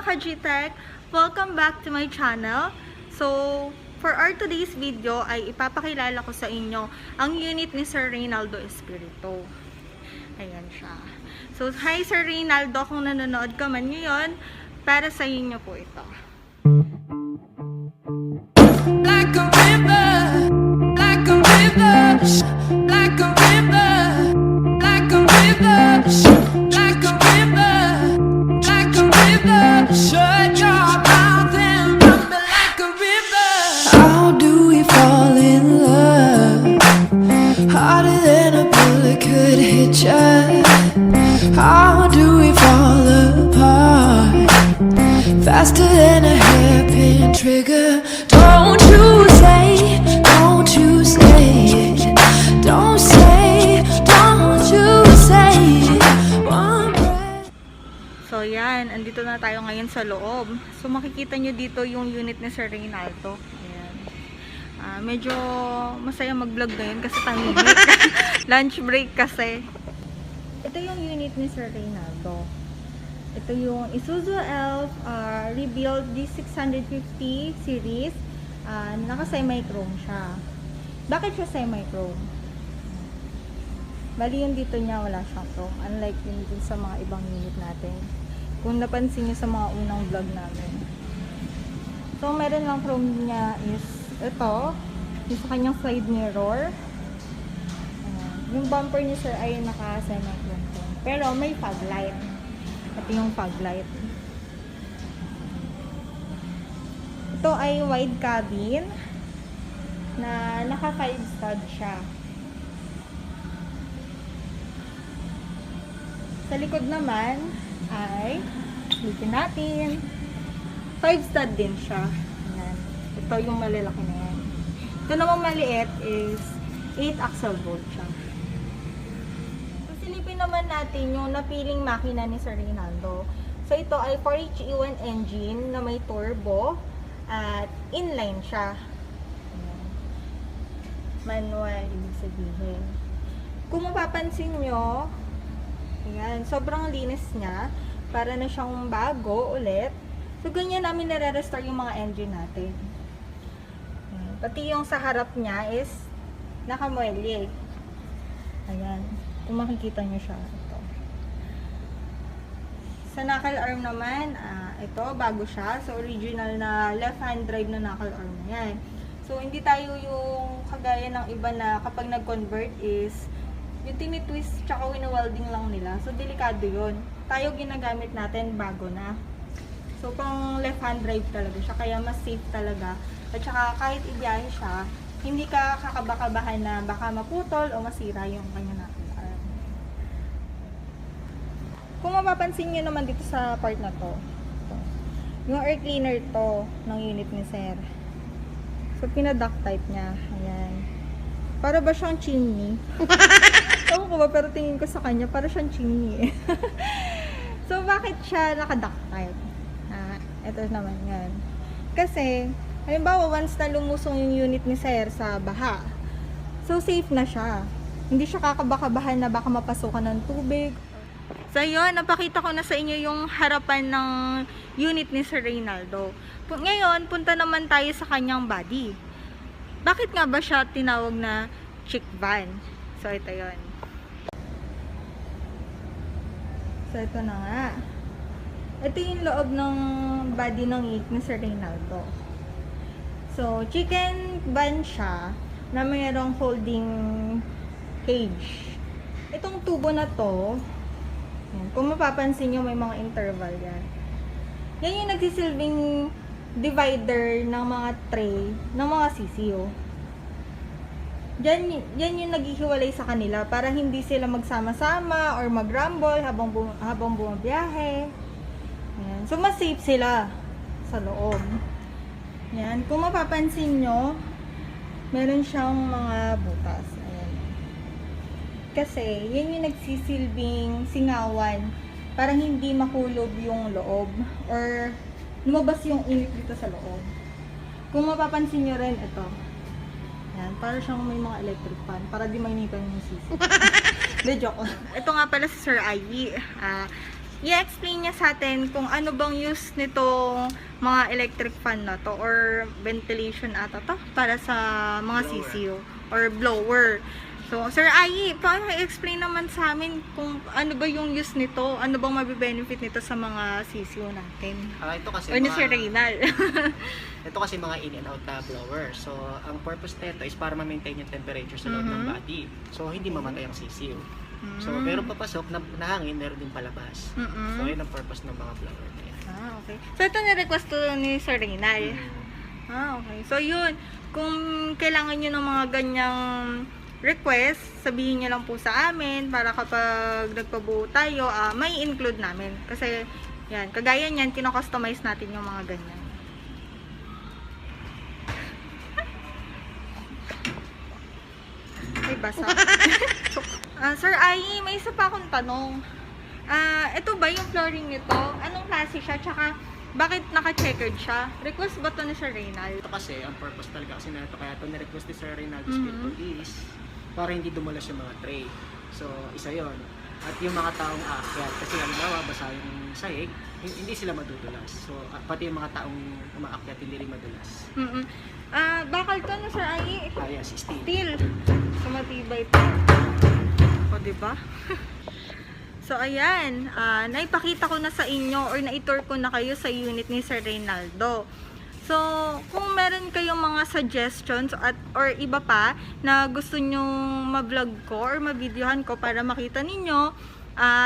mga ka-Gtech! Welcome back to my channel. So, for our today's video ay ipapakilala ko sa inyo ang unit ni Sir Reynaldo Espiritu. Ayan siya. So, hi Sir Reynaldo, kung nanonood ka man ngayon, para sa inyo po ito. Like a river, like a river, like a river, like a river, like a river, like a river. Shut your mouth and run me like a river. How do we fall in love? Harder than a bullet could hit you. How do we fall apart? Faster than a hairpin trigger. Don't you say, don't you say it. Don't say, don't you say it. One breath. So, yan. Andito na tayo ngayon sa loob. So, makikita nyo dito yung unit ni Sir Reynaldo. Ayan. Medyo masaya mag-vlog ngayon kasi tahimik. Lunch break kasi. Ito yung unit ni Sir Reynaldo. Ito yung Isuzu Elf Rebuild D650 series. Naka-semi-chrome siya. Bakit siya semi-chrome? Bali yung dito niya wala siyang chrome. Unlike yung dun sa mga ibang unit natin. Kung napansin niyo sa mga unang vlog namin. So, meron lang chrome niya is ito. Yung sa kanyang side mirror. Yung bumper niya sir ay naka-semi-chrome. Pero may fog light. Ito yung fog light. Ito ay wide cabin na naka 5 stud siya. Sa likod naman ay litin natin. 5 stud din siya. Ayan. Ito yung malalaki na yan. Ito namang maliit is 8 axle bolt siya. So, silipin naman natin yung napiling makina ni Sir Reynaldo. So, ito ay 4HE1 engine na may turbo at inline siya. Ayan. Manual, ibig sabihin. Kung mapapansin nyo, ayan, sobrang linis niya. Para na siyang bago ulit. So, ganyan namin nare-restore yung mga engine natin. Ayan. Pati yung sa harap niya is nakamuelye. Ayan. Kung makikita nyo siya. Ito. Sa knuckle arm naman, ito, bago siya. So, original na left-hand drive na knuckle arm na yan. So, hindi tayo yung kagaya ng iba na kapag nag-convert is yung tinitwist tsaka wina-welding lang nila. So, delikado yun. Tayo ginagamit natin bago na. So, pang left-hand drive talaga siya. Kaya mas safe talaga. At saka kahit ibiyahe siya, hindi ka kakabakabahan na baka maputol o masira yung kanya knuckle arm. Kung mapapansin nyo naman dito sa part na to, yung air cleaner to ng unit ni Sir. So, pina-duct type niya. Ayan. Para ba siyang chimney? Ewan ko ba, pero tingin ko sa kanya, para siyang chimney. So, bakit siya naka-duct type? Ito naman yan. Kasi, halimbawa, once na lumusong yung unit ni Sir sa baha, so, safe na siya. Hindi siya kakabakabahan na baka mapasukan ng tubig. So, yun, napakita ko na sa inyo yung harapan ng unit ni Sir Reynaldo. Ngayon, punta naman tayo sa kanyang body. Bakit nga ba siya tinawag na chick van? So, ito yun. So, ito na nga. Ito yung loob ng body ng unit ni Sir Reynaldo. So, chicken van siya na mayroong holding cage. Itong tubo na to, yan. Kung mapapansin nyo, may mga interval yan. Yan yung nagsisilbing divider ng mga tray ng mga CCO. Yan yung naghihiwalay sa kanila para hindi sila magsama-sama or mag-rumble habang bumabiyahe. Yan. So, mas safe sila sa loob. Yan. Kung mapapansin nyo, meron siyang mga butas. Kasi, yan yung nagsisilbing singawan para hindi makulob yung loob or lumabas yung init dito sa loob. Kung mapapansin nyo rin, ito. Yan, para siyang may mga electric fan para di mainitan yung sisi. De, joke. Ito nga pala si Sir Ivy. i-explain niya sa atin kung ano bang use nitong mga electric fan na to or ventilation ata to para sa mga Blower. CCU or blower. So, Sir Ai, pa-explain naman sa amin kung ano ba yung use nito, ano bang mabe-benefit nito sa mga CCU natin. Ito kasi O ni Sir Reynal. ito kasi mga in and out na blower. So, ang purpose nito is para ma-maintain yung temperature sa loob ng body. So, hindi mamatay ang CCU. So, meron papasok na hangin, meron din palabas. So, yun ang purpose ng mga blower na yan. Okay. So, ito na-request to ni Sir Reynal. Okay. So, yun. Kung kailangan nyo ng mga ganyang request, sabihin nyo lang po sa amin para kapag nagpabuo tayo, may include namin. Kasi, yan, kagaya niyan, kino-customize natin yung mga ganyan. Ay, basa. Sir Ai, may isa pa akong tanong. Ito ba yung flooring nito? Anong klase siya? Tsaka, bakit naka-checkered siya? Request ba to ni Sir Reynal? Ito kasi, ang purpose talaga kasi na ito, kaya ito na-request ni Sir Reynaldo Spirito is para hindi dumulas yung mga tray. So, isa yon. At yung mga taong aakyat, kasi halimbawa, basa yung sahig, hindi sila madudulas. So, pati yung mga taong umaakyat, hindi rin madulas. Bakal to na Sir Ai? Yes, steel. Steel. So, matibay to. O, diba? So, ayan. Naipakita ko na sa inyo or naitur ko na kayo sa unit ni Sir Reynaldo. So, kung meron kayong mga suggestions or iba pa na gusto nyong ma-vlog ko or ma-videohan ko para makita ninyo,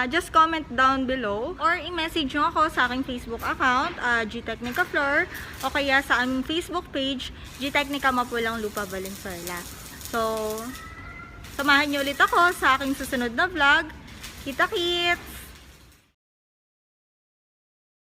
just comment down below or i-message nyo ako sa aking Facebook account, Gtechnica Floor, o kaya sa aming Facebook page, Gtechnica Mapulang Lupa Valenzuela. So, samahan nyo ulit ako sa aking susunod na vlog. Kita-kits!